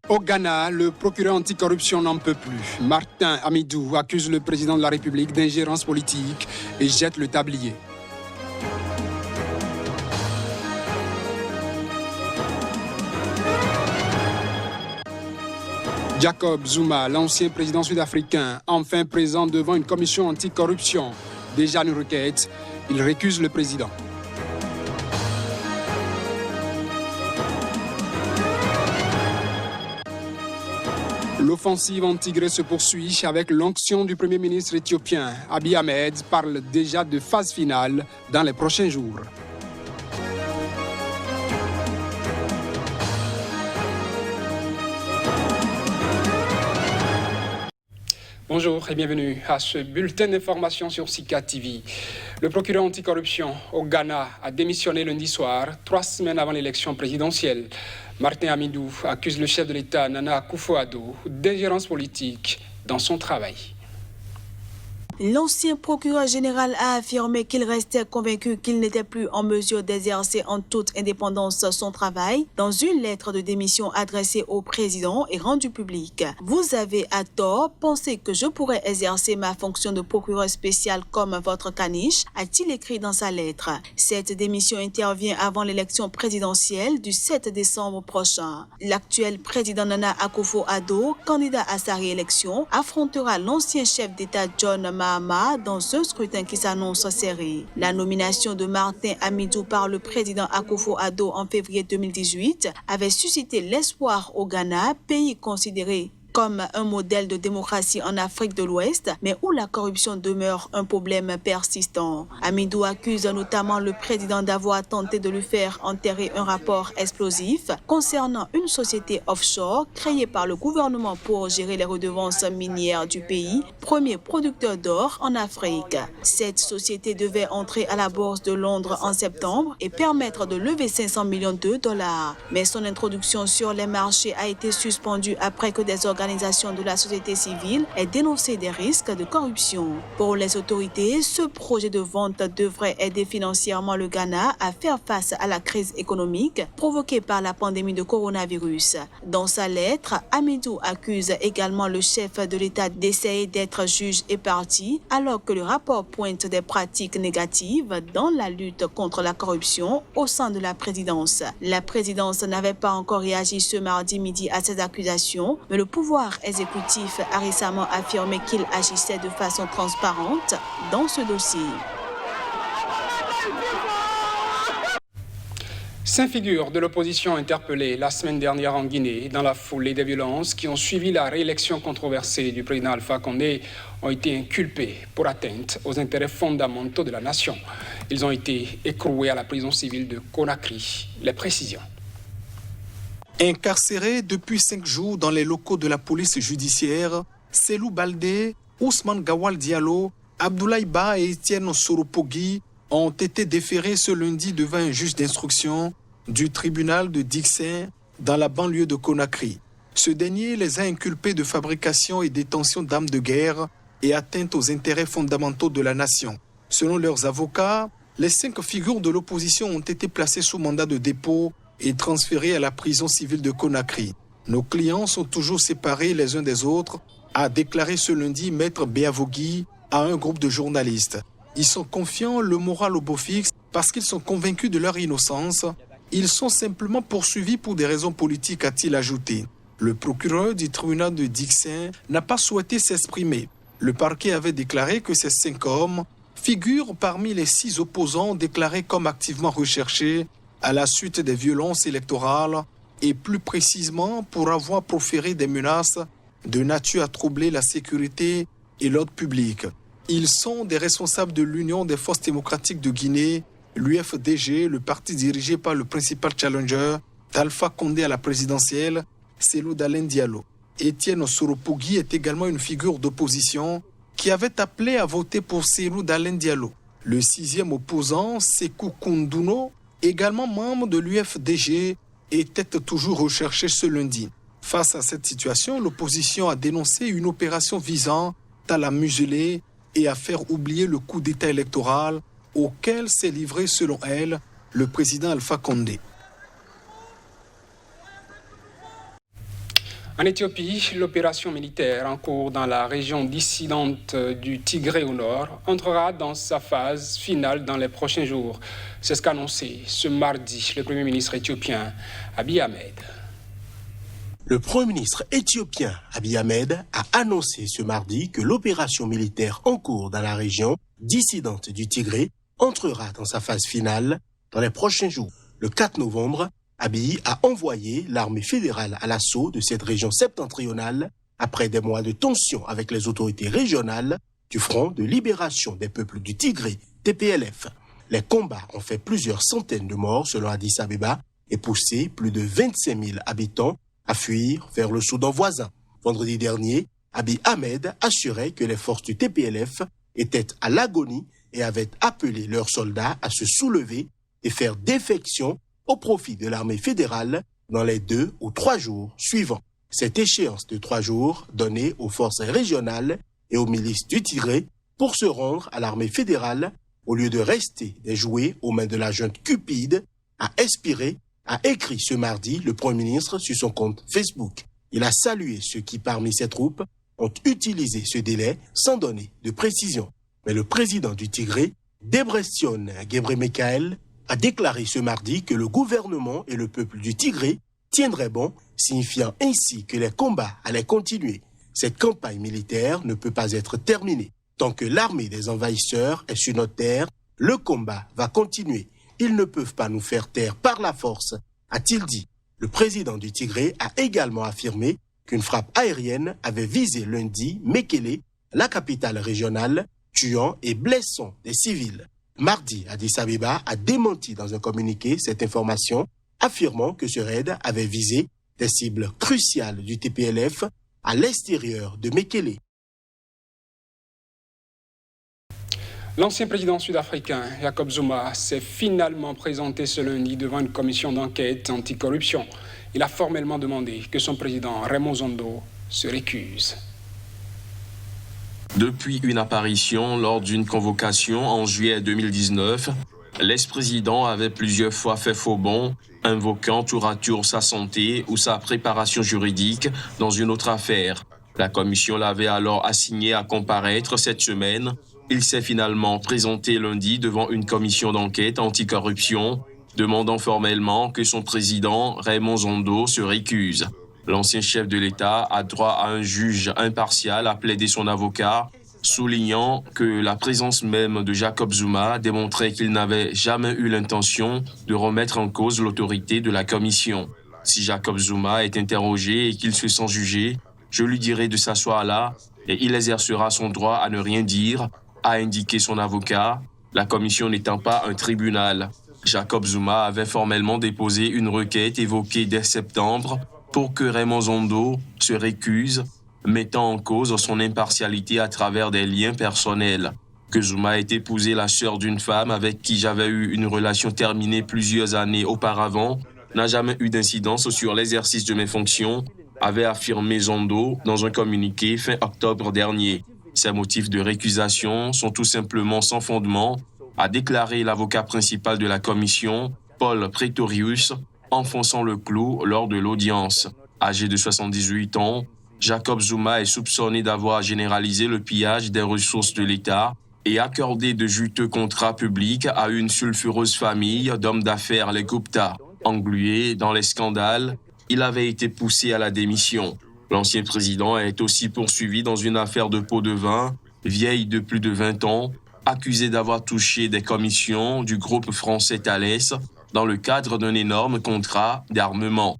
Au Ghana, le procureur anticorruption n'en peut plus. Martin Amidou accuse le président de la République d'ingérence politique et jette le tablier. Jacob Zuma, l'ancien président sud-africain, enfin présent devant une commission anticorruption. Déjà une requête, il récuse le président. L'offensive anti-Tigré se poursuit avec l'onction du Premier ministre éthiopien. Abiy Ahmed parle déjà de phase finale dans les prochains jours. Bonjour et bienvenue à ce bulletin d'information sur Sika TV. Le procureur anticorruption au Ghana a démissionné lundi soir, 3 semaines avant l'élection présidentielle. Martin Amidou accuse le chef de l'État, Nana Akufo-Addo, d'ingérence politique dans son travail. L'ancien procureur général a affirmé qu'il restait convaincu qu'il n'était plus en mesure d'exercer en toute indépendance son travail dans une lettre de démission adressée au président et rendue publique. Vous avez à tort pensé que je pourrais exercer ma fonction de procureur spécial comme votre caniche, a-t-il écrit dans sa lettre. Cette démission intervient avant l'élection présidentielle du 7 décembre prochain. L'actuel président Nana Akufo-Addo, candidat à sa réélection, affrontera l'ancien chef d'État John Mahama dans ce scrutin qui s'annonce serré. La nomination de Martin Amidou par le président Akufo-Addo en février 2018 avait suscité l'espoir au Ghana, pays considéré comme un modèle de démocratie en Afrique de l'Ouest, mais où la corruption demeure un problème persistant. Amidou accuse notamment le président d'avoir tenté de lui faire enterrer un rapport explosif concernant une société offshore créée par le gouvernement pour gérer les redevances minières du pays, premier producteur d'or en Afrique. Cette société devait entrer à la bourse de Londres en septembre et permettre de lever 500 millions de dollars. Mais son introduction sur les marchés a été suspendue après que des organisations de la société civile aient dénoncé des risques de corruption. Pour les autorités, ce projet de vente devrait aider financièrement le Ghana à faire face à la crise économique provoquée par la pandémie de coronavirus. Dans sa lettre, Amidou accuse également le chef de l'État d'essayer d'être juge et partie, alors que le rapport pointe des pratiques négatives dans la lutte contre la corruption au sein de la présidence. La présidence n'avait pas encore réagi ce mardi midi à ces accusations, mais le pouvoir exécutif a récemment affirmé qu'il agissait de façon transparente dans ce dossier. 5 figures de l'opposition interpellées la semaine dernière en Guinée dans la foulée des violences qui ont suivi la réélection controversée du président Alpha Condé ont été inculpés pour atteinte aux intérêts fondamentaux de la nation. Ils ont été écroués à la prison civile de Conakry. Les précisions. Incarcérés depuis 5 jours dans les locaux de la police judiciaire, Selou Baldé, Ousmane Gawal Diallo, Abdoulaye Ba et Etienne Soropogui ont été déférés ce lundi devant un juge d'instruction du tribunal de Dixin dans la banlieue de Conakry. Ce dernier les a inculpés de fabrication et détention d'armes de guerre et atteinte aux intérêts fondamentaux de la nation. Selon leurs avocats, les 5 figures de l'opposition ont été placées sous mandat de dépôt et transférés à la prison civile de Conakry. Nos clients sont toujours séparés les uns des autres, a déclaré ce lundi Maître Béavogui à un groupe de journalistes. Ils sont confiants, le moral au beau fixe, parce qu'ils sont convaincus de leur innocence. Ils sont simplement poursuivis pour des raisons politiques, a-t-il ajouté. Le procureur du tribunal de Dixin n'a pas souhaité s'exprimer. Le parquet avait déclaré que ces 5 hommes figurent parmi les 6 opposants déclarés comme activement recherchés à la suite des violences électorales et plus précisément pour avoir proféré des menaces de nature à troubler la sécurité et l'ordre public. Ils sont des responsables de l'Union des forces démocratiques de Guinée, l'UFDG, le parti dirigé par le principal challenger d'Alpha Condé à la présidentielle, Selou Dalein Diallo. Etienne Soropogui est également une figure d'opposition qui avait appelé à voter pour Selou Dalein Diallo. Le 6e opposant, Sékou Koundouno, également membre de l'UFDG, était toujours recherché ce lundi. Face à cette situation, l'opposition a dénoncé une opération visant à la museler et à faire oublier le coup d'État électoral auquel s'est livré, selon elle, le président Alpha Condé. En Éthiopie, l'opération militaire en cours dans la région dissidente du Tigré au nord entrera dans sa phase finale dans les prochains jours. C'est ce qu'a annoncé ce mardi le Premier ministre éthiopien Abiy Ahmed. Le Premier ministre éthiopien Abiy Ahmed a annoncé ce mardi que l'opération militaire en cours dans la région dissidente du Tigré entrera dans sa phase finale dans les prochains jours. Le 4 novembre, Abiy a envoyé l'armée fédérale à l'assaut de cette région septentrionale après des mois de tension avec les autorités régionales du Front de libération des peuples du Tigré, TPLF. Les combats ont fait plusieurs centaines de morts selon Addis Abeba et poussé plus de 25 000 habitants à fuir vers le Soudan voisin. Vendredi dernier, Abiy Ahmed assurait que les forces du TPLF étaient à l'agonie et avaient appelé leurs soldats à se soulever et faire défection au profit de l'armée fédérale dans les 2 ou 3 jours suivants. Cette échéance de 3 jours donnée aux forces régionales et aux milices du Tigré pour se rendre à l'armée fédérale au lieu de rester des jouets aux mains de la junte cupide, a écrit ce mardi le Premier ministre sur son compte Facebook. Il a salué ceux qui, parmi ses troupes, ont utilisé ce délai sans donner de précision. Mais le président du Tigré, Debretsion Gebremichael, a déclaré ce mardi que le gouvernement et le peuple du Tigré tiendraient bon, signifiant ainsi que les combats allaient continuer. Cette campagne militaire ne peut pas être terminée. Tant que l'armée des envahisseurs est sur notre terre, le combat va continuer. Ils ne peuvent pas nous faire taire par la force, a-t-il dit. Le président du Tigré a également affirmé qu'une frappe aérienne avait visé lundi Mekele, la capitale régionale, tuant et blessant des civils. Mardi, Addis Abeba a démenti dans un communiqué cette information, affirmant que ce raid avait visé des cibles cruciales du TPLF à l'extérieur de Mekele. L'ancien président sud-africain Jacob Zuma s'est finalement présenté ce lundi devant une commission d'enquête anticorruption. Il a formellement demandé que son président Raymond Zondo se récuse. Depuis une apparition lors d'une convocation en juillet 2019, l'ex-président avait plusieurs fois fait faux bond, invoquant tour à tour sa santé ou sa préparation juridique dans une autre affaire. La commission l'avait alors assigné à comparaître cette semaine. Il s'est finalement présenté lundi devant une commission d'enquête anticorruption, demandant formellement que son président, Raymond Zondo, se récuse. L'ancien chef de l'État a droit à un juge impartial à plaider son avocat, soulignant que la présence même de Jacob Zuma démontrait qu'il n'avait jamais eu l'intention de remettre en cause l'autorité de la commission. Si Jacob Zuma est interrogé et qu'il se sent jugé, je lui dirai de s'asseoir là et il exercera son droit à ne rien dire, a indiqué son avocat, la commission n'étant pas un tribunal. Jacob Zuma avait formellement déposé une requête évoquée dès septembre pour que Raymond Zondo se récuse, mettant en cause son impartialité à travers des liens personnels. Que Zuma ait épousé la sœur d'une femme avec qui j'avais eu une relation terminée plusieurs années auparavant n'a jamais eu d'incidence sur l'exercice de mes fonctions, avait affirmé Zondo dans un communiqué fin octobre dernier. Ces motifs de récusation sont tout simplement sans fondement, a déclaré l'avocat principal de la commission, Paul Pretorius, enfonçant le clou lors de l'audience. Âgé de 78 ans, Jacob Zuma est soupçonné d'avoir généralisé le pillage des ressources de l'État et accordé de juteux contrats publics à une sulfureuse famille d'hommes d'affaires, les Gupta. Englué dans les scandales, il avait été poussé à la démission. L'ancien président est aussi poursuivi dans une affaire de pot de vin, vieille de plus de 20 ans, accusé d'avoir touché des commissions du groupe français Thales dans le cadre d'un énorme contrat d'armement.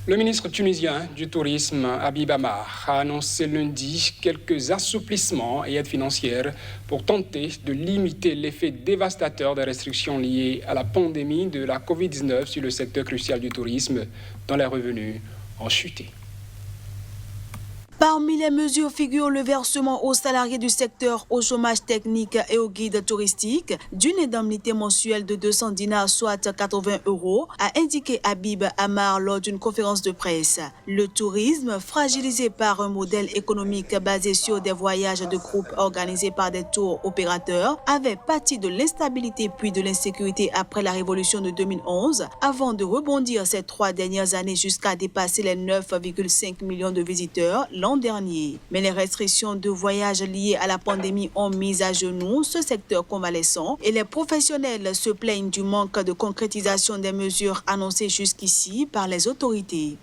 Le ministre tunisien du Tourisme, Habib Amar, a annoncé lundi quelques assouplissements et aides financières pour tenter de limiter l'effet dévastateur des restrictions liées à la pandémie de la Covid-19 sur le secteur crucial du tourisme, dont les revenus ont chuté. Parmi les mesures figure le versement aux salariés du secteur au chômage technique et aux guides touristiques d'une indemnité mensuelle de 200 dinars, soit 80 €, a indiqué Habib Amar lors d'une conférence de presse. Le tourisme, fragilisé par un modèle économique basé sur des voyages de groupe organisés par des tours opérateurs, avait pâti de l'instabilité puis de l'insécurité après la révolution de 2011, avant de rebondir ces 3 dernières années jusqu'à dépasser les 9,5 millions de visiteurs l'an dernier. Mais les restrictions de voyage liées à la pandémie ont mis à genoux ce secteur convalescent et les professionnels se plaignent du manque de concrétisation des mesures annoncées jusqu'ici par les autorités.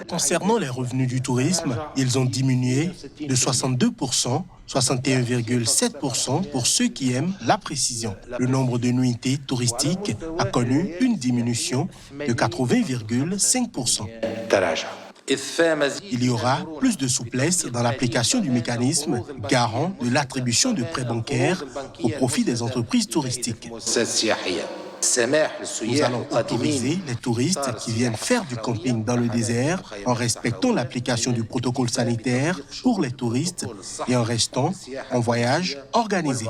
Concernant les revenus du tourisme, ils ont diminué de 62%, 61,7% pour ceux qui aiment la précision. Le nombre de nuitées touristiques a connu une diminution de 80,5%. Il y aura plus de souplesse dans l'application du mécanisme garant de l'attribution de prêts bancaires au profit des entreprises touristiques. Nous allons autoriser les touristes qui viennent faire du camping dans le désert en respectant l'application du protocole sanitaire pour les touristes et en restant en voyage organisé.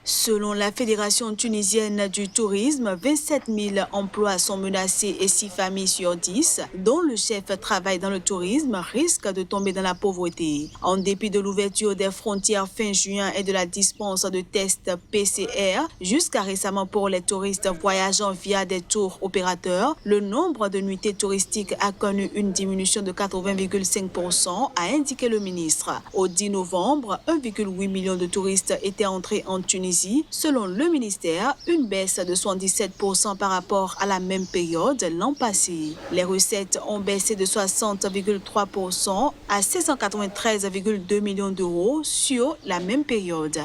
Selon la Fédération tunisienne du tourisme, 27 000 emplois sont menacés et 6 familles sur 10, dont le chef travaille dans le tourisme, risquent de tomber dans la pauvreté. En dépit de l'ouverture des frontières fin juin et de la dispense de tests PCR, jusqu'à récemment pour les touristes voyageant via des tours opérateurs, le nombre de nuitées touristiques a connu une diminution de 80,5%, a indiqué le ministre. Au 10 novembre, 1,8 million de touristes étaient entrés en Tunisie. Selon le ministère, une baisse de 77% par rapport à la même période l'an passé. Les recettes ont baissé de 60,3% à 693,2 millions d'euros sur la même période.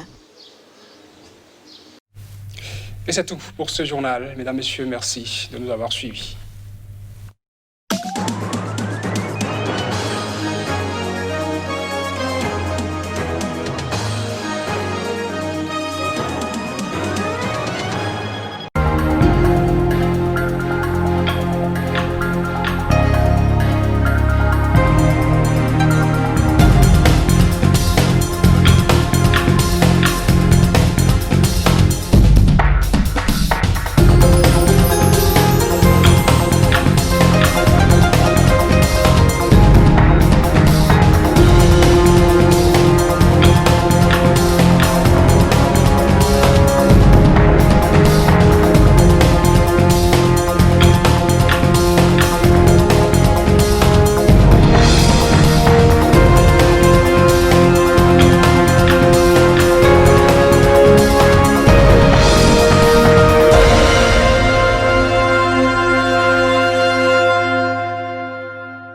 Et c'est tout pour ce journal. Mesdames, Messieurs, merci de nous avoir suivis.